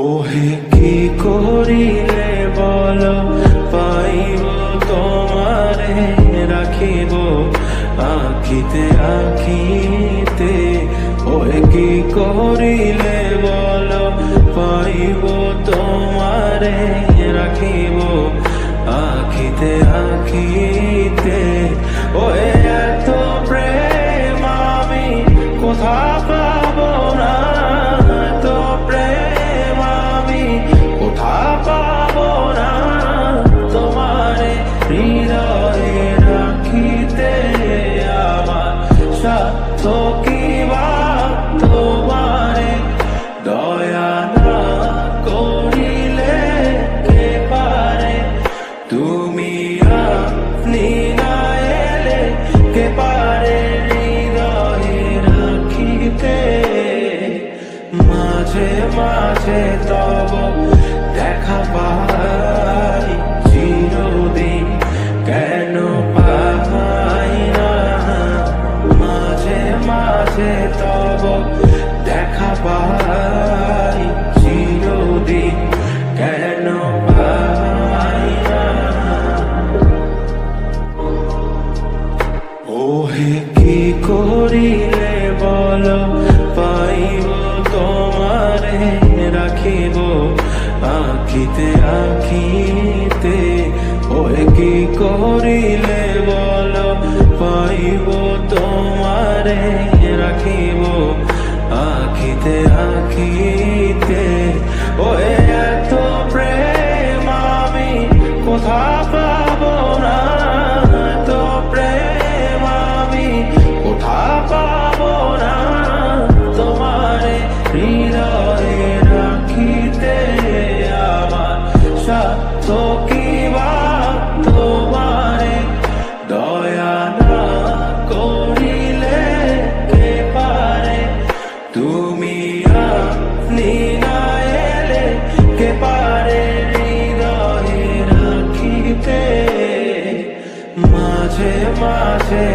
ওহে কি করিলে বলো পাইব তোমারে রাখিব আখিতে আখিতে। ওহে কি করিলে বলো পাইব তোমারে রাখিব আখিতে আখিতে। ওহে এত প্রেম আমি কোথা পাবো না, এত প্রেম আমি কোথা পাবো না। তোমারে হৃদয়ে রাখিতে আমার সাধ্য কি বা, তোমারে দয়া না করিলে কে পারে। তুমি আপনি না এলে কে পারে হৃদয়ে রাখিতে। মাঝে মাঝে তব দেখা পাই চিরদিন কেন পাই না। মাঝে মাঝে তব দেখা পাই চিরদিন কেন পাই না। ওহে কি করিলে বলো পাইব তোমারে রাখিব আখিতে আখিতে। ওহে কি করিলে বলো পাইব তোমারে রাখিব আখিতে আখিতে। ওহে এত প্রেম আমি কোথা পাবো না, এত প্রেম আমি কোথা পাবো না। তোমারে হৃদয়ে রাখিতে আমার সাধ্য কি বা, তোমারে দয়া না করিলে কে পারে। তুমি আপনি না এলে কে পারে হৃদয়ে রাখিতে। মাঝে মাঝে